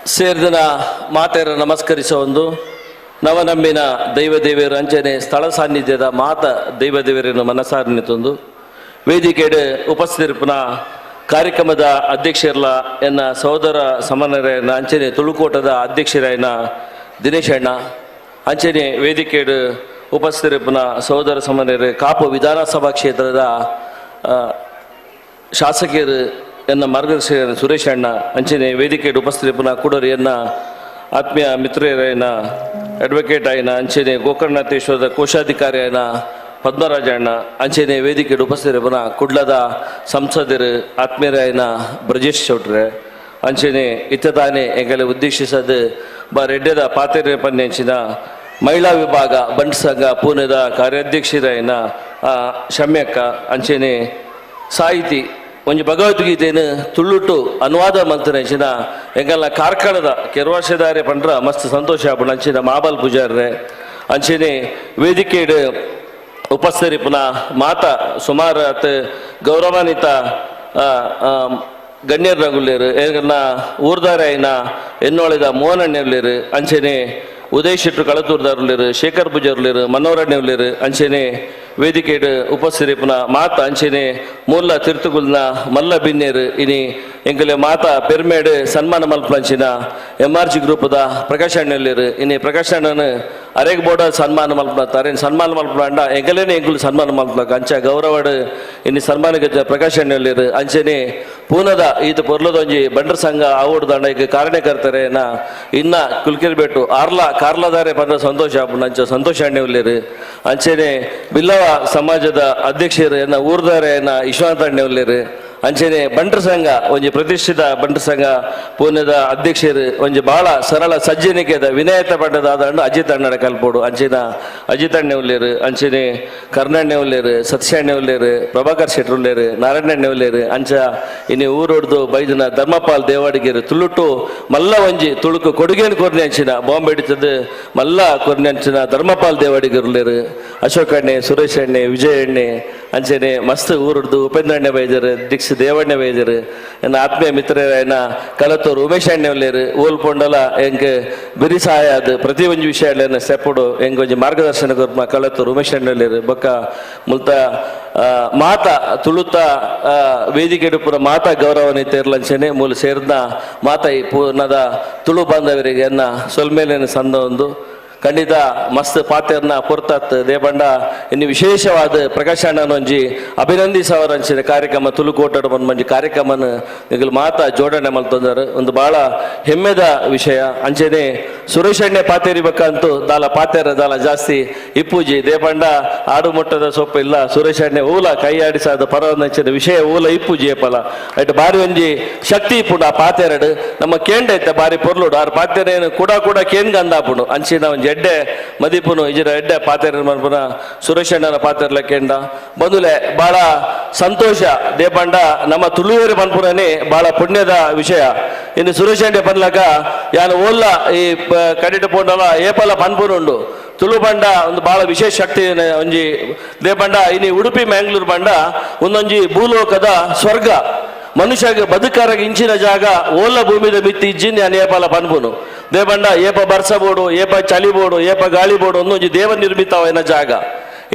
ಸೇರಿದ ಮಾತೆಯರ ನಮಸ್ಕರಿಸೋ ಒಂದು ನವನಂಬಿನ ದೈವದೇವಿಯರ ಅಂಚನೆ ಸ್ಥಳ ಸಾನ್ನಿಧ್ಯದ ಮಾತ ದೈವದೇವಿಯರನ್ನು ಮನಸಾರಿನ ತಂದು ವೇದಿಕೆಡೆ ಉಪಸ್ಥಿತಿರ್ಪನ ಕಾರ್ಯಕ್ರಮದ ಅಧ್ಯಕ್ಷರಲ್ಲ ಎನ್ನ ಸಹೋದರ ಸಮನ್ವಯನ ಅಂಚನೆ ತುಳುಕೋಟದ ಅಧ್ಯಕ್ಷರಾಯನ ದಿನೇಶ್ ಅಣ್ಣ ಅಂಚನೆ ವೇದಿಕೆಡು ಉಪಸ್ಥಿತಿರ್ಪನ ಸಹೋದರ ಸಮನ್ವಯರು ಕಾಪು ವಿಧಾನಸಭಾ ಕ್ಷೇತ್ರದ ಶಾಸಕರು ಎನ್ನ ಮಾರ್ಗದರ್ಶಕ ಸುರೇಶ್ ಅಣ್ಣ ಅಂಚನೆ ವೇದಿಕೆ ಉಪಸ್ಥಿತಿರ್ಪನ ಕೂಡರು ಎನ್ನ ಆತ್ಮೀಯ ಮಿತ್ರರೈನ ಅಡ್ವೊಕೇಟ್ ಆಯ್ನ ಅಂಚನೆ ಗೋಕರ್ಣನಾಥೇಶ್ವರದ ಕೋಶಾಧಿಕಾರಿ ಆಯ್ನ ಪದ್ಮರಾಜ ಅಣ್ಣ ಅಂಚನೆ ವೇದಿಕೆ ಉಪಸ್ಥಿತಿರ್ಪನ ಕುಡ್ಲದ ಸಂಸದರು ಆತ್ಮೀಯರಾಯನ ಬ್ರಜೇಶ್ ಚೌಟ್ರೆ ಅಂಚನೆ ಇತ್ತದಾನೆ ಎಂಗಲೆ ಉದ್ದೇಶಿಸದು ರೆಡ್ಡದ ಪಾತೆರೆ ಪನ್ನೆಂಚಿನ ಮಹಿಳಾ ವಿಭಾಗ ಬಂಡ್ ಸಂಘ ಪೂನೆದ ಕಾರ್ಯಾಧ್ಯಕ್ಷರಾಯನ ಶಮ್ಯಕ್ಕ ಅಂಚನೆ ಸಾಹಿತಿ ಒಂಜಿ ಭಗವದ್ಗೀತೆಯನ್ನು ತುಳುಟು ಅನುವಾದ ಮಂತ್ರಿನ ಎಂಗಲ್ನ ಕಾರ್ಕಳದ ಕೆರ್ವಾಶದಾರೆ ಪಂಡ್ರ ಮಸ್ತ್ ಸಂತೋಷ ಆಪಣ ಅಂಚಿನ ಮಾಬಲ್ ಪೂಜಾರ್ರೆ ಅಂಚನೆ ವೇದಿಕೆಡು ಉಪಸ್ಥಿತಿರ್ಪನ ಮಾತಾ ಸುಮಾರು ಗೌರವಾನ್ವಿತ ಗಣ್ಯರಗುಲ್ಲೇರು ಎಂಗಲ್ನ ಊರ್ದಾರಾಯನ ಎನ್ನೋಳಿದ ಮೋಹನಣ್ಣರ್ಲೇರು ಅಂಚನೆ ಉದಯ್ ಶೆಟ್ರು ಕಳತೂರ್ದಾರುಲೇರು ಶೇಖರ್ ಪೂಜಾರ್ಲೇರು ಮನೋರಣ್ಣರ್ಲೇರು ಅಂಚನೆ ವೇದಿಕೆಡು ಉಪಸ್ಥಿತಿರ್ಪನ ಮಾತ ಅಂಚನೆ ಮೂಲ ತಿರ್ತುಗುಲ್ನ ಮಲ್ಲ ಬಿನ್ನೇರು ಇನಿ ಎಂಕಲೆ ಮಾತ ಪೆರ್ಮೇಡು ಸನ್ಮಾನ ಮಲ್ಪಂಚಿನ MRG ಗ್ರೂಪದ ಪ್ರಕಾಶ್ ಅಣ್ಣಲ್ಲೇರು ಇನಿ ಪ್ರಕಾಶ್ ಅಣ್ಣನು ಅರೆಗ್ ಬೋರ್ಡ ಸನ್ಮಾನ ಮಲ್ಪತಾರೆ ಸನ್ಮಾನ ಮಲ್ಪಂಡ ಎಂಕಲೇನೆ ಎಂಕುಲು ಸನ್ಮಾನ ಮಲ್ಪಕ ಅಂಚ ಗೌರವಡು ಇನಿ ಸನ್ಮಾನಕ್ಕೆ ಪ್ರಕಾಶ್ ಅಣ್ಣಲ್ಲೇರು ಅಂಚನೆ ಪೂನದ ಈತ ಪೊರ್ಲದೊಂಜಿ ಬಂಡರ್ ಸಂಘ ಆವೋಡು ದಂಡಕ್ಕೆ ಕಾರಣಕರ್ತರೆ ಇನ್ನ ಕುಲ್ಕಿರ್ಬೇಟು ಕಾರ್ಲದಾರೆ ಪಂಡ ಸಂತೋಷ ಆಪುಂಡು ಅಂಚ ಸಂತೋಷ ಅಣ್ಣವ್ಲೇರು ಅಂಚನೆ ಬಿಲ್ಲವ ಸಮಾಜದ ಅಧ್ಯಕ್ಷರು ಎನ್ನ ಊರ್ದಾರೆ ಎನ್ನ ವಿಶ್ವಾಂತ ಅಣ್ಣವ್ಲೇರು ಅಂಚನೆ ಬಂಡರ್ ಸಂಘ ಒಂಜಿ ಪ್ರತಿಷ್ಠಿತ ಬಂಡರ್ ಸಂಘ ಪೂರ್ಣದ ಅಧ್ಯಕ್ಷರು ಒಂಜಿ ಭಾಳ ಸರಳ ಸಜ್ಜನಿಕೆದ ವಿನಯತ ಪಡ್ಡದಾದ ಅಜಿತ್ ಅಣ್ಣನ ಕಲ್ಪೋಡು ಅಂಚಿನ ಅಜಿತ್ ಅಣ್ಣೆ ಉಳ್ಳೇರು ಅಂಚನೆ ಕರ್ಣಣ್ಣೆ ಉಳ್ಳೇರು ಸತ್ಯಣ್ಣೆ ಉಳ್ಳೇರು ಪ್ರಭಾಕರ್ ಶೆಟ್ರು ಉಳ್ಳೇರು ನಾರಾಯಣಣ್ಣೆ ಉಳ್ಳೇರು ಅಂಚ ಇನ್ನು ಊರೊಡ್ದು ಬೈದನ ಧರ್ಮಪಾಲ್ ದೇವಾಡಿಗೆರು ತುಳುಟು ಮಲ್ಲ ಒಂಜಿ ತುಳುಕು ಕೊಡುಗೆನು ಕೊರ್ನೆ ಅಂಚಿನ ಬಾಂಬೆ ಹಿಡಿತದ್ದು ಮಲ್ಲ ಕೊರ್ನೆ ಅಂಚಿನ ಧರ್ಮಪಾಲ್ ದೇವಾಡಿಗರು ಉಳ್ಳೇರು ಅಶೋಕ್ ಅಣ್ಣೆ ಸುರೇಶ್ ಅಣ್ಣೆ ವಿಜಯ್ ಅಣ್ಣೆ ಅಂಚನೆ ಮಸ್ತ್ ಊರೊಡ್ದು ಉಪೇಂದ್ರ ಅಣ್ಣೆ ಬೈದರು ದಿಕ್ಸ್ ದೇವಣ್ಣ ವೇಜರು ಎನ್ನ ಆತ್ಮೀಯ ಮಿತ್ರರಾಯನ ಕಲತೂರು ಉಮೇಶ್ ಅಣ್ಣೆ ಉಳ್ಳೇರು ಓಲ್ಪೊಂಡಲ ಎಂಕ್ ಬಿರಿ ಸಹಾಯ ಅದು ಪ್ರತಿ ಒಂದು ವಿಷಯ ಸ್ಟೆಪ್ಪುಡು ಎಂಗ್ ಒಂಜಿ ಮಾರ್ಗದರ್ಶನ ಕೊರ್ಮ ಕಲತೂರು ಉಮೇಶ್ ಅಣ್ಣೆ ಉಳ್ಳೇರು ಬೊಕ್ಕ ಮುಲ್ತ ಮಾತ ತುಳುತ ವೇದಿಕೆ ಪುರ ಮಾತಾ ಗೌರವನೀತ ಇರ್ಲಂಚನೆ ಮೂಲ ಸೇರಿದ ಮಾತಾ ಈ ಪೂರ್ಣದ ತುಳು ಬಾಂಧವರಿಗೆ ಎನ್ನ ಸೊಲ್ಮೇಲಿನ ಸಂದ ಒಂದು ಖಂಡಿತ ಮಸ್ತ್ ಪಾತೆರ್ನ ಪೊರ್ತತ್ ದೇಬಂಡ ಇನ್ನು ವಿಶೇಷವಾದ ಪ್ರಕಾಶ್ ಅಣ್ಣನೊಂಜಿ ಅಭಿನಂದಿಸವರಂಚಿನ ಕಾರ್ಯಕ್ರಮ ತುಳುಕೋಟಡ ಮಂಜಿ ಕಾರ್ಯಕ್ರಮನ ನಿಗಲು ಮಾತಾ ಜೋಡಣೆ ಮಲ್ತಂದರು ಒಂದು ಭಾಳ ಹೆಮ್ಮೆದ ವಿಷಯ ಅಂಚನೆ ಸುರೇಶ್ ಅಣ್ಣೆ ಪಾತೇರಿಬೇಕಂತೂ ದಾಲ ಪಾತೆರ ದಾಲ ಜಾಸ್ತಿ ಇಪ್ಪುಜಿ ದೇಬಂಡ ಆಡು ಮುಟ್ಟದ ಸೊಪ್ಪು ಇಲ್ಲ ಸುರೇಶ್ ಅಣ್ಣೆ ಊಲ ಕೈ ಆಡಿಸಾದ ಪರವಂಚಿನ ವಿಷಯ ಊಲ ಇಪ್ಪುಜಿ ಏಪಲ ಅಟ್ ಬಾರಿ ಒಂಜಿ ಶಕ್ತಿ ಪುಂಡು ಆ ಪಾತೆರಡು ನಮ್ಮ ಕೇಂಡೈತೆ ಬಾರಿ ಪೊರ್ಲುಡು ಆರು ಪಾತೆರೇನು ಕೂಡ ಕೇನ್ ಗಂದಾಪುಂಡು ಅಂಚಿನ ಒಂಜಿ ಎಡ್ಡೆ ಮದಿಪುನು ಇಜರ ಎಡ್ಡೆ ಪಾತೆರ ಮನ್ಪುನ ಸುರೇಶ್ ಅಣ್ಣನ ಪಾತೆರ್ಲ ಕೇಂಡ ಬಂದುಲೆ ಭಾಳ ಸಂತೋಷ ದೇಪಂಡ ನಮ್ಮ ತುಳುವೇರು ಮನ್ಪುರನೇ ಭಾಳ ಪುಣ್ಯದ ವಿಷಯ ಇನ್ನು ಸುರೇಶ್ ಅಣ್ಣೆ ಪನ್ಲಕ ಯಾನು ಓಲ್ಲ ಈ ಕಡಿಟ ಪೋಂಡಲ ಏಪಲ ಪನ್ಪುನುಂಡು ತುಳು ಬಂಡ ಒಂದು ಭಾಳ ವಿಶೇಷ ಶಕ್ತಿ ಒಂಜಿ ದೇಪಂಡ ಇನ್ನು ಉಡುಪಿ ಮ್ಯಾಂಗ್ಳೂರು ಬಂಡ ಒಂದೊಂಜಿ ಭೂಲೋಕದ ಸ್ವರ್ಗ ಮನುಷ್ಯಗೆ ಬದುಕಾರಾಗ ಇಂಚಿನ ಜಾಗ ಓಲ್ಲ ಭೂಮಿದ ಮಿತ್ತಿ ಇಜ್ಜಿನ ಏಪಾಲ ಪನ್ಪುನು ದೇಬಂಡ ಏಪ ಬರ್ಸ ಬೋಡು ಏಪ ಚಳಿ ಬೋಡು ಏಪ ಗಾಳಿ ಬೋಡು ಒಂದೊಂದು ದೇವ ನಿರ್ಮಿತವನ ಜಾಗ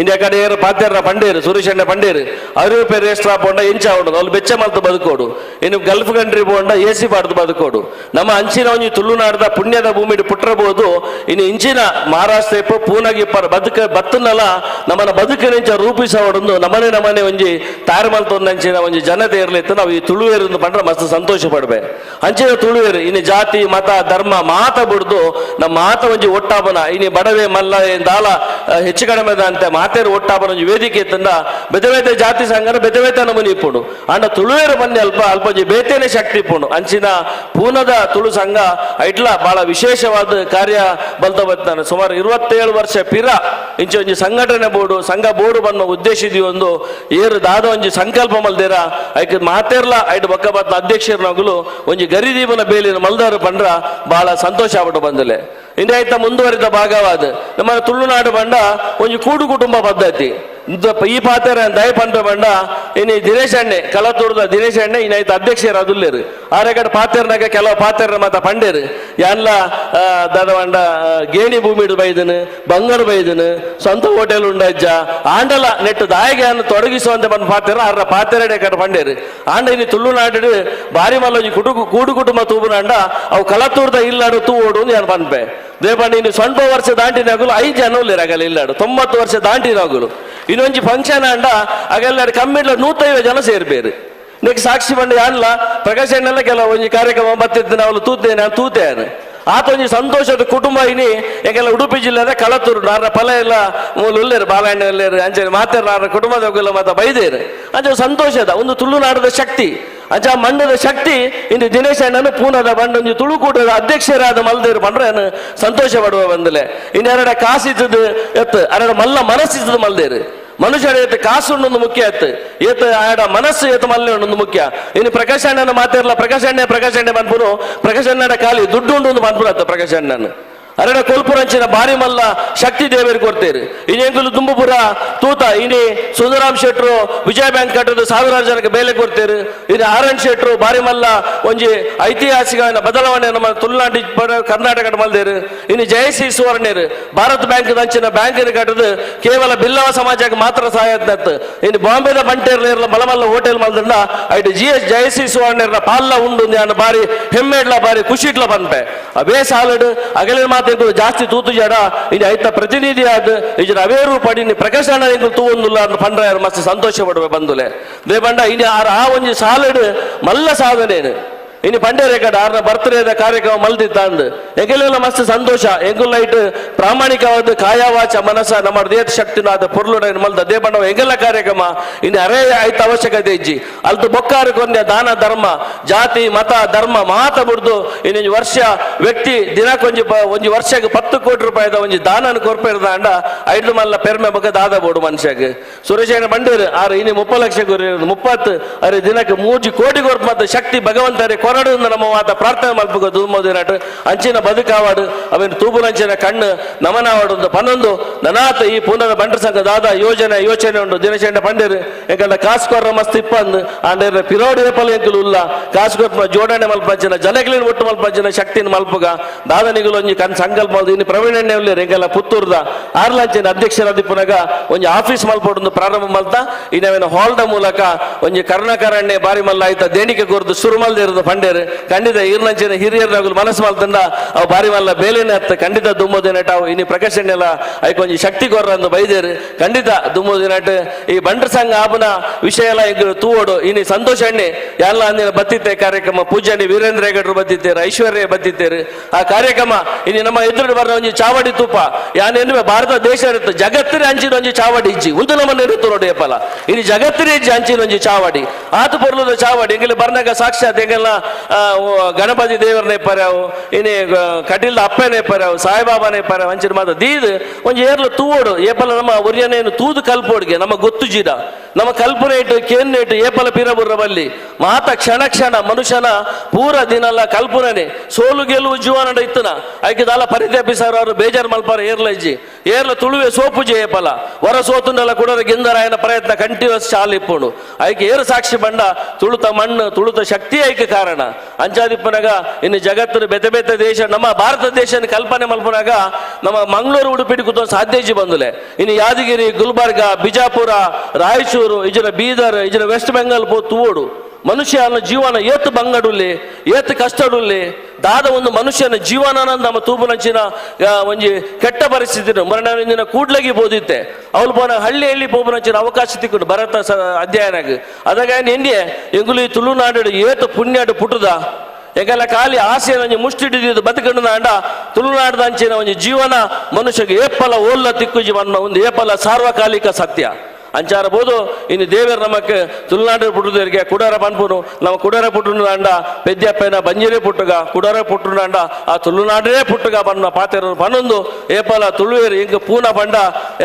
ಇಂಡಿಯಾ ಕಡೆ ಏರು ಪಾತ್ಯರ ಪಂಡೇರು ಸುರೇಶ್ ಅಣ್ಣ ಪಂಡೇರು ಅರಿವು ಪೇರು ಎಷ್ಟ್ರಾ ಪೋಂಡ ಇಂಚ ಉಂಡು ಅಲ್ಲಿ ಬೆಚ್ಚ ಮಲ್ತು ಬದುಕೋಡು ಇನ್ನು ಗಲ್ಫ್ ಕಂಟ್ರಿ ಪೋಂಡ AC ಪಾಡ್ದು ಬದುಕೋಡು ನಮ್ಮ ಅಂಚಿನ ಒಂಜಿ ತುಳುನಾಡದ ಪುಣ್ಯದ ಭೂಮಿ ಪುಟ್ರಬಹುದು ಇನ್ನು ಇಂಚಿನ ಮಹಾರಾಷ್ಟ್ರ ಇಪ್ಪ ಪೂನಾಗಿಪ್ಪರ ಬತ್ತನಲ್ಲ ನಮ್ಮನ್ನ ಬದುಕಿನಿಂಚ ರೂಪಿಸೋಡು ನಮನೆ ಒಂಜಿ ತಯಾರು ಮಲ್ತೊಂದು ಅಂಚಿನ ಒಂಜಿ ಜನತೆ ಇರ್ಲಿತ್ತು ನಾವು ಈ ತುಳುವೇರು ಪಂಡ್ರೆ ಮಸ್ತ್ ಸಂತೋಷ ಪಡ್ಬೆ ಅಂಚಿನ ತುಳುವೇರು ಇನ್ನು ಜಾತಿ ಮತ ಧರ್ಮ ಮಾತ ಬಿಡ್ದು ನಮ್ಮ ಮಾತ ಒಂಜಿ ಒಟ್ಟಾಪನ ಇನ್ನು ಬಡವೆ ಮಲ್ಲ ದಾಲ ಹೆಚ್ಚು ಕಡಿಮೆ ಅಂತೆ ಮಾತೇರು ಒಟ್ಟಾಪನ ಒಂಜಿ ವೇದಿಕೆ ತಂದ ಬೆದವೇತೆ ಜಾತಿ ಸಂಘನ ಬೆದವೇತ ನಮೂನಿ ಇಪ್ಪುಂಡು ಅಂಡ ತುಳುವೇರು ಬನ್ನಿ ಅಲ್ಪ ಒಂಜಿ ಬೇತೇನೆ ಶಕ್ತಿ ಇಪ್ಪುಂಡು ಅಂಚಿನ ಪೂನದ ತುಳು ಸಂಘ ಐಟ್ಲ ಬಹಳ ವಿಶೇಷವಾದ ಕಾರ್ಯ ಬಲ್ತ ಬರ್ತಾನೆ ಸುಮಾರು 27 ವರ್ಷ ಪಿರ ಇಂಚ ಒಂಜಿ ಸಂಘಟನೆ ಬೋರ್ಡು ಸಂಘ ಬೋರ್ಡು ಬನ್ನ ಉದ್ದೇಶಿದಿ ಒಂದು ಏರು ದಾದ ಒಂಜಿ ಸಂಕಲ್ಪ ಮಲ್ದೇರ ಐಕ್ ಮಾತೇರ್ಲ ಐಟ್ ಬೊಕ್ಕ ಬತ್ತ ಅಧ್ಯಕ್ಷರನಾಗಲು ಒಂಜಿ ಗರಿದೀಪನ ಬೇಲಿನ ಮಲ್ದಾರು ಪಂಡ್ರ ಬಹಳ ಸಂತೋಷ ಆಗ್ಬಿಟ್ಟು ಬಂದಲೆ ಇಂದಾಯ್ತ ಮುಂದುವರಿದ ಭಾಗವಾದ ನಮ್ಮ ತುಳುನಾಡು ಬಂಡ ಒಂಜಿ ಕೂಡು ಕುಟುಂಬ ಪದ್ಧತಿ ಈ ಪಾತ್ರ ದಯ ಪಂಪ ಬಂಡ ಇನ್ನು ದಿನೇಶ್ ಅಣ್ಣೆ ಕಲತೂರ್ದ ದಿನೇಶ್ ಅಣ್ಣೆ ಇನ್ನೈತು ಅಧ್ಯಕ್ಷರು ಅದುಲ್ಲೇರು ಆರೆಗಡೆ ಪಾತ್ರನಾಗ ಕೆಲವು ಪಾತ್ರ ಮತ ಪಂಡೇರು ಎಲ್ಲ ದಾದವಂಡ ಗೇಣಿ ಭೂಮಿ ಬೈದನು ಬಂಗಾರು ಬೈದನು ಸ್ವಂತ ಹೋಟೆಲ್ ಉಂಡಜ್ಜ ಆಂಡಲ ನೆಟ್ಟು ದಾಯಿಗೆ ತೊಡಗಿಸುವಂತೆ ಬಂದು ಪಾತ್ರ ಅರ್ರ ಪಾತ್ರೆ ಕಡೆ ಪಂಡೇರು ಆಂಡ ಇನ್ನು ತುಳುನಾಡು ಬಾರಿ ಮಲ್ಲೊಂಜಿ ಕೂಡು ಕುಟುಂಬ ತೂಬುನಾಂಡ ಅವು ಕಲತೂರ್ದ ಇಲ್ಲಾಡು ತೂ ಓಡು ನಾನು ಪನ್ಪೆ ದೇಪಂಡ ಇನ್ನು ಸ್ವಲ್ಪ ವರ್ಷ ದಾಂಟಿನಾಗಲು 5 ಜನ ಆಗಲ್ಲ ಇಲ್ಲಾಡು 90 ವರ್ಷ ದಾಂಟಿನಾಗಲು ಇನ್ನೊಂಜಿ ಫಂಕ್ಷನ್ ಅಂಡ ಅಗೆಲ್ಲ ಕಮ್ಮಿಡ್ಲ 150 ಜನ ಸೇರ್ಬೇರು ನೆಕ್ಸ್ಟ್ ಸಾಕ್ಷಿ ಬಂಡ ಅಲ್ಲ ಪ್ರಕಾಶ್ ಅಣ್ಣೆಲ್ಲ ಕೆಲವು ಒಂಜಿ ಕಾರ್ಯಕ್ರಮ ಬತ್ತಿದ್ದು ನಾವು ತೂತೇನೆ ನಾನು ತೂತೇನೆ ಆತೊಂಜಿ ಸಂತೋಷದ ಕುಟುಂಬ ಇನಿ ಯಾಕೆಲ್ಲ ಉಡುಪಿ ಜಿಲ್ಲೆದ ಕಳತೂರು ನಾರ ಫಲ ಎಲ್ಲ ಮೂಲ ಉಳ್ಳೇರು ಬಾಲಣ್ಣ ಉಳ್ಳೇರು ಅಂಚೆ ಮಾತಾಡ ನಾರ ಕುಟುಂಬದ ಮತ ಬೈದೇರು ಅಂಚೆ ಸಂತೋಷದ ಒಂದು ತುಳುನಾಡದ ಶಕ್ತಿ ಅಂಚ ಮಂಡದ ಶಕ್ತಿ ಇಂದು ದಿನೇಶ್ ಅಣ್ಣನು ಪೂನದ ಬಂಡೊಂಜಿ ತುಳುಕೂಟದ ಅಧ್ಯಕ್ಷರಾದ ಮಲ್ದೇರು ಬಂದ್ರೆ ಸಂತೋಷ ಪಡುವ ಬಂದಲೆ ಇನ್ನೆರಡ ಕಾಸಿದ್ದು ಎತ್ತು ಅರಡ ಮಲ್ಲ ಮನಸ್ಸಿದ್ದು ಮಲ್ದೇರು ಮನುಷ್ಯರ ಏತ್ ಕಾಸು ಉಂಡೊಂದು ಮುಖ್ಯ ಎತ್ತು ಏತ್ ಆಡ ಮನಸ್ಸು ಏತ್ ಮಲ್ಲೆ ಉಂಡೊಂದು ಮುಖ್ಯ ಇನ್ನು ಪ್ರಕಾಶ್ ಅಣ್ಣನ ಮಾತಾಡಲ್ಲ ಪ್ರಕಾಶ್ ಅಣ್ಣೆ ಬಂದ್ಬಿಡು ಪ್ರಕಾಶ್ ಅಣ್ಣನ ಖಾಲಿ ದುಡ್ಡು ಉಂಡು ಬಂದ್ಬಿಡತ್ತ ಪ್ರಕಾಶ್ ಅಣ್ಣನ ಅರಡ ಕೊಲ್ಪುರಂಚಿನ ಬಾರಿ ಮಲ್ಲ ಶಕ್ತಿ ದೇವರಿಗೆ ಕೊಡ್ತೇರು ಇನ್ನೆಂಗುಲು ತುಂಬುಪುರ ತೂತ ಇನಿ ಸುಂದರಾಮ್ ಶೆಟ್ರು ವಿಜಯ ಬ್ಯಾಂಕ್ ಕಟ್ಟದು 1000 ಜನಕ್ಕೆ ಬೇಲೆ ಕೊಡ್ತೇರು ಇನ್ನು ಆರ್.ಎನ್. ಶೆಟ್ರು ಬಾರಿ ಮಲ್ಲ ಒಂಜಿ ಐತಿಹಾಸಿಕ ಬದಲಾವಣೆ ನಮ್ಮ ತುಳುನಾಡು ಕರ್ನಾಟಕ ಮಲ್ದೇರು ಇನ್ನು ಜಯಶ್ರೀ ಸುವರ್ಣರು ಭಾರತ್ ಬ್ಯಾಂಕ್ ಅಂಚಿನ ಬ್ಯಾಂಕಿನ ಕಟ್ಟದು ಕೇವಲ ಬಿಲ್ಲವ ಸಮಾಜಕ್ಕೆ ಮಾತ್ರ ಸಹಾಯತ್ನತ್ತು ಇನ್ನು ಬಾಂಬೆದ ಬಂಟೇರ್ಲ ಮಲಮಲ್ಲ ಹೋಟೆಲ್ ಮಲ್ದಂಡ ಐಟು ಜಯಶ್ರೀ ಸುವರ್ಣರ ಪಾಲ್ಲ ಉಂಡು ನಾನು ಬಾರಿ ಹೆಮ್ಮೆಡ್ಲ ಬಾರಿ ಖುಷಿಟ್ಲ ಬಂಪೆ ಅವೇ ಸಾಲಡು ಅಗಲಿನ ಜಾಸ್ತಿ ತೂತು ಜಡ ಇದು ಐತ ಪ್ರತಿನಿಧಿ ಆದ ಇದ್ರ ಅವೇರು ಪಡಿ ಪ್ರಕಾಶ್ ಅಣ್ಣ ತೂವೊಂದುಲ್ಲ ಪಂಡ್ರ ಮಸ್ತ್ ಸಂತೋಷ ಪಡುವೆ ಬಂದುಲೆ ದೇ ಬಂಡ ಇನ್ನು ಆ ಒಂಜಿ ಸಾಲಡ್ ಮಲ್ಲ ಸಾಧನೇನು ಇನ್ನು ಪಂಡೇರೆ ಕಡೆ ಆರ್ನ ಬರ್ತ್ಡೇದ ಕಾರ್ಯಕ್ರಮ ಮಲ್ದಿತ್ತಂದು ಎಂಗೆಲ್ಲ ಮಸ್ತ್ ಸಂತೋಷ ಎಂಗುಲ್ಲ ಇಟ್ಟು ಪ್ರಾಮಾಣಿಕವಾದ ಕಾಯವಾಚ ಮನಸ್ಸ ನಮ್ಮ ದೇಹ ಶಕ್ತಿನಾದ ಪೊರ್ಲುಡ ಮಲ್ದ ದೇ ಬಣ್ಣ ಎಂಗೆಲ್ಲ ಕಾರ್ಯಕ್ರಮ ಇನ್ನು ಅರೇ ಆಯ್ತ ಅವಶ್ಯಕತೆ ಇಜ್ಜಿ ಅಲ್ತು ಬೊಕ್ಕಾರು ಕೊಂದೆ ದಾನ ಧರ್ಮ ಜಾತಿ ಮತ ಧರ್ಮ ಮಾತ ಬಿಡ್ದು ಇನ್ನೊಂದು ವರ್ಷ ವ್ಯಕ್ತಿ ದಿನಕ್ಕೊಂಜಿ ಒಂಜಿ ವರ್ಷಕ್ಕೆ 10 ಕೋಟಿ ರೂಪಾಯಿದ ಒಂಜಿ ದಾನ ಕೊರ್ಪೇರ್ದ ಅಂಡ ಐಡ್ಲು ಮಲ್ಲ ಪೆರ್ಮೆ ಬಗ್ಗೆ ದಾದ ಬೋಡು ಮನುಷ್ಯಗೆ ಸುರೇಶನ ಬಂಡೇರು ಆರು ಇನ್ನು 30 ಲಕ್ಷ 30 ಅರೆ ದಿನಕ್ಕೆ 3 ಕೋಟಿ ಕೊರ್ಪ ಮತ್ತು ಶಕ್ತಿ ಭಗವಂತರೇ ಕೊರಡು ನಮ್ಮ ಮಾತ ಪ್ರಾರ್ಥನೆ ಮಲ್ಪಗ ದುರ್ಮೋದಿನಾಟ್ ಅಂಚಿನ ಬದುಕಾವಾಡು ಅವೇನು ತೂಬುಲಂಚಿನ ಕಣ್ಣು ನಮನಾವಾಡು ಪನ್ನೊಂದು ನನಾಥ ಈ ಪುನಃ ಬಂಡ್ರ ಸಂಘ ದಾದ ಯೋಚನೆ ಉಂಟು ದಿನಚಂಡ ಪಂಡೇರು ಯಾಕಂದ್ರೆ ಕಾಸ್ಕೊರ ಮಸ್ತ್ ಇಪ್ಪಂದು ಆಂಡ್ರೆ ಪಿರೋಡಿ ಏಪಲ್ ಎಂಕುಲು ಉಲ್ಲ ಕಾಸ್ಕೊರ ಜೋಡಣೆ ಮಲ್ಪಂಚಿನ ಜನಗಳಿನ ಒಟ್ಟು ಮಲ್ಪಂಚಿನ ಶಕ್ತಿನ ಮಲ್ಪಗ ದಾದನಿಗಳು ಒಂಜಿ ಕಣ್ ಸಂಕಲ್ಪ ಇನ್ನು ಪ್ರವೀಣಣ್ಣೆ ಉಳ್ಳೇರು ಎಂಗೆಲ್ಲ ಪುತ್ತೂರ್ದ ಆರ್ಲಂಚಿನ ಅಧ್ಯಕ್ಷರಾದಿ ಪುನಗ ಒಂಜಿ ಆಫೀಸ್ ಮಲ್ಪೊಡು ಪ್ರಾರಂಭ ಮಲ್ತ ಇನ್ನವೇನು ಹಾಲ್ದ ಮೂಲಕ ಒಂಜಿ ಕರ್ಣಕರಣ್ಣೆ ಬಾರಿ ಮಲ್ಲ ಆಯ್ತ ದೇಣಿಗೆ ಕೊರ್ದು ಶುರು ಮಲ್ದಿರೋದು ಪಂಡೇರು ಖಂಡಿತ ಈರ್ನಂಚಿನ ಹಿರಿಯರಾಗಲು ಮನಸ್ಸು ಮಲ್ತಂಡ ಅವು ಬಾರಿ ಮಲ್ಲ ಬೇಲೆನೆ ಅತ್ತ ಖಂಡಿತ ದುಮ್ಮೋದಿನಟ ಅವು ಇನ್ನು ಪ್ರಕಾಶ್ ಎಣ್ಣೆಲ್ಲ ಐಕೊಂಜಿ ಶಕ್ತಿ ಕೊರ್ರಂದು ಬೈದೇರು ಖಂಡಿತ ದುಮ್ಮೋದಿನಟ್ ಈ ಬಂಡ್ರ ಸಂಘ ಆಪನ ವಿಷಯ ಎಲ್ಲ ಈಗ ತೂವೋಡು ಇನ್ನು ಸಂತೋಷ ಎಣ್ಣೆ ಎಲ್ಲ ಅಂದಿನ ಬತ್ತಿತ್ತೆ ಕಾರ್ಯಕ್ರಮ ಪೂಜಾರಿ ವೀರೇಂದ್ರ ಹೆಗಡ್ರು ಬತ್ತಿತ್ತೇರು ಐಶ್ವರ್ಯ ಬತ್ತಿತ್ತೇರು ಆ ಕಾರ್ಯಕ್ರಮ ಇನ್ನು ನಮ್ಮ ಎದುರು ಬರೋ ಒಂಜಿ ಚಾವಡಿ ತುಪ್ಪ ಯಾನೆನ್ನುವೆ ಭಾರತ ದೇಶ ಇರುತ್ತೆ ಜಗತ್ತಿನ ಅಂಚಿನ ಒಂಜಿ ಚಾವಡಿ ಇಜ್ಜಿ ಒಂದು ನಮ್ಮನ್ನ ಇರುತ್ತು ನೋಡಿ ಅಪ್ಪಲ ಇನ್ನು ಜಗತ್ತಿನ ಇಜ್ಜಿ ಅಂಚಿನ ಒಂಜಿ ಚಾವಡಿ ಆತು ಪೊರ್ಲದ ಚಾವಡಿ ಎಂಗೆಲ್ಲ ಬರ್ನಾಗ ಸಾಕ್ಷಾತ್ ಎಂಗೆಲ್ಲ ಗಣಪತಿ ದೇವರನ್ನೇ ಪರ್ಯಾವು ಇನ್ನು ಕಟೀಲ್ದ ಅಪ್ಪನೇ ಪರ್ಯಾವು ಸಾಯಿಬಾಬಾನೇ ಪರ್ಯಾವು ಅಂಚಿನ ಮಾತ ದೀದ್ ಒಂಜಿ ಏರ್ಲು ತೂವೋಡು ಏಪಲ ನಮ್ಮ ಒರಿಯನೇನು ತೂದು ಕಲ್ಪೋಡ್ಗೆ ನಮ್ಮ ಗೊತ್ತು ಜೀಡ ನಮ್ಮ ಕಲ್ಪನೆ ಇಟ್ಟು ಕೇನ್ನೇಟು ಏಪಲ ಪಿರಬುರ್ರ ಬಲ್ಲಿ ಮಾತ ಕ್ಷಣ ಮನುಷ್ಯನ ಪೂರ ದಿನಲ್ಲ ಕಲ್ಪನೆ ಸೋಲು ಗೆಲುವು ಜೀವನ ಇತ್ತನ ಐಕಿದಲ್ಲ ಪರಿತ್ಯಾಪಿಸಾರ ಅವರು ಬೇಜಾರು ಮಲ್ಪಾರ ಏರ್ಲಜ್ಜಿ ಏರ್ಲ ತುಳುವೆ ಸೋಪುಜಿ ಏಪಲ ಹೊರ ಸೋತುಂಡಲ್ಲ ಕುಡರ ಗಿಂದರಾಯನ ಪ್ರಯತ್ನ ಕಂಟಿನ್ಯೂಸ್ ಚಾಲ್ ಇಪ್ಪುಂಡು ಐಕೆ ಏರು ಸಾಕ್ಷಿ ಬಂಡ ತುಳುತ ಮಣ್ಣು ತುಳುತ ಶಕ್ತಿ ಐಕೆ ಕಾರಣ ಅಂಚಾದಿಪ್ಪನಾಗ ಇನ್ನು ಜಗತ್ತಿನ ಬೆತೆ ದೇಶ ನಮ್ಮ ಭಾರತ ದೇಶ ಕಲ್ಪನೆ ಮಲ್ಪನಾಗ ನಮ್ಮ ಮಂಗಳೂರು ಉಡುಪಿಡಿ ಕೂತ ಸಾಧ್ಯಜಿ ಬಂದುಲೆ ಇನ್ನು ಯಾದಗಿರಿ ಗುಲ್ಬರ್ಗ ಬಿಜಾಪುರ ರಾಯಚೂರು ಇಜರ ಬೀದರ್ ಇಜರ ವೆಸ್ಟ್ ಬೆಂಗಾಲ್ ತೂವೋಡು ಮನುಷ್ಯನ ಜೀವನ ಏತ್ ಬಂಗಡುಲ್ಲಿ ಏತ್ ಕಷ್ಟಡುಲ್ಲಿ ದಾದ ಒಂದು ಮನುಷ್ಯನ ಜೀವನ ನಮ್ಮ ತೂಬುನಂಚಿನ ಒಂಜಿ ಕೆಟ್ಟ ಪರಿಸ್ಥಿತಿ ಮರಣ ಕೂಡ್ಲಗಿ ಬೋದಿತ್ತೆ ಅವಳು ಪೋನ ಹಳ್ಳಿ ಪೋಬುನಂಚಿನ ಅವಕಾಶ ತಿಕ್ಕೊಂಡು ಭರತ ಅಧ್ಯಯನಾಗ ಅದಾಗ ನಿಂಡೆ ಎಂಗುಲಿ ತುಳುನಾಡು ಏತ್ ಪುಣ್ಯಡು ಪುಟುದ ಎಂಗೆಲ್ಲ ಖಾಲಿ ಆಸೆ ಒಂಜಿ ಮುಷ್ಟಿಡಿದು ಬದುಕಂಡು ಅಂಡ ತುಳುನಾಡದ ಅಂಚಿನ ಒಂಜಿ ಜೀವನ ಮನುಷ್ಯಗೆ ಏಪಲ ಓಲ್ಲ ತಿಕ್ಕುಜಿ ಮನ್ನ ಒಂದು ಏಪಲ ಸಾರ್ವಕಾಲಿಕ ಸತ್ಯ ಅಂಚಾರ ಬೋದು ಇನ್ನು ದೇವರ ನಮಕ್ ತುಳುನಾಡು ಪುಟ್ಟದವರಿಗೆ ಕುಡಾರ ಪನ್ಪುನು ನಮ್ಮ ಕುಡಾರ ಪುಟ್ಟುನ ಅಂಡ ಪೆದ್ಯಪ್ಪನ ಬಂಜಿರೇ ಪುಟ್ಟಗ ಕುಡಾರ ಪುಟ್ಟುನ ಅಂಡ ಆ ತುಳುನಾಡೇ ಪುಟ್ಟಗ ಬನ್ನ ಪಾತೆರ ಪನ್ನೊಂದು ಏಪಲ ತುಳುವೇರು ಹಿಂಗ ಪೂನ ಪಂಡ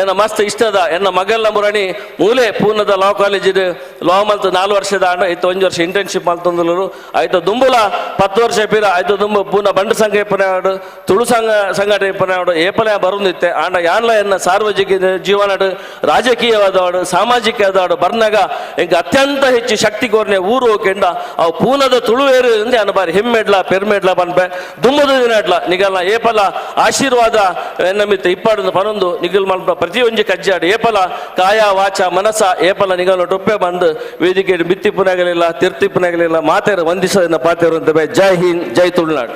ಎನ್ನ ಮಸ್ತ್ ಇಷ್ಟದ ಎನ್ನ ಮಗಲ್ನ ಮುರಣಿ ಮೂಲೆ ಪೂನದ ಲಾ ಕಾಲೇಜಿಡ್ ಲಾ ಮಲ್ತ್ 4 ವರ್ಷದ ಅಂಡ ಐತ 1 ವರ್ಷ ಇಂಟರ್ನ್ಶಿಪ್ ಮಲ್ತೊಂದುಲರು ಐತ ದುಂಬುಲ 10 ವರ್ಷ ಪೀರ ಐತ ದುಂಬು ಪೂನ ಬಂಡ ಸಂಘ ಇಪ್ಪನಾಡು ತುಳು ಸಂಘಟನೆ ಇಪ್ಪನಾಡು ಏಪಲ ಬರುಂದಿತ್ತೆ ಆಂಡ ಯಾನ್ಲ ಎನ್ನ ಸಾರ್ವಜನಿಕ ಜೀವನಡು ರಾಜಕೀಯವಾದವಾಡು ಸಾಮಾಜಿಕವಾದವಾಡು ಬರ್ನಾಗ ಎಂಗ ಅತ್ಯಂತ ಹೆಚ್ಚು ಶಕ್ತಿ ಕೋರ್ನೆ ಊರು ಕೆಂಡ ಅವು ಪೂನದ ತುಳುವೇರು ಅಂದ್ರೆ ಅನ್ನ ಬಾರಿ ಹೆಮ್ಮೆಡ್ಲ ಪೆರ್ಮೆಡ್ಲ ಬನ್ಪೆ ದುಂಬುದ ದಿನ ಇಡ್ಲ ನಿಗಲ್ನ ಏಪಲ ಆಶೀರ್ವಾದ ಎನ್ನ ಮಿತ್ತ ಇಪ್ಪಾಡು ಪನೊಂದು ನಿಗಲ್ ಮಲ್ಪ ಪ್ರತಿಯೊಂದು ಕಜ್ಜಾಡು ಏಪಲ ಕಾಯ ವಾಚ ಮನಸ ಏಪಲ ನಿಗಲ್ ಟೊಪ್ಪೆ ಬಂದು ವೇದಿಕೆ ಬಿತ್ತಿಪ್ಪನಾಗಲಿಲ್ಲ ತಿರ್ತಿಪ್ಪನಾಗಲಿಲ್ಲ ಮಾತೇರ ವಂದಿಸೋದನ್ನ ಪಾತೇರು ಅಂತ ಜೈ ಹಿಂದ್ ಜೈ ತುಳುನಾಡು.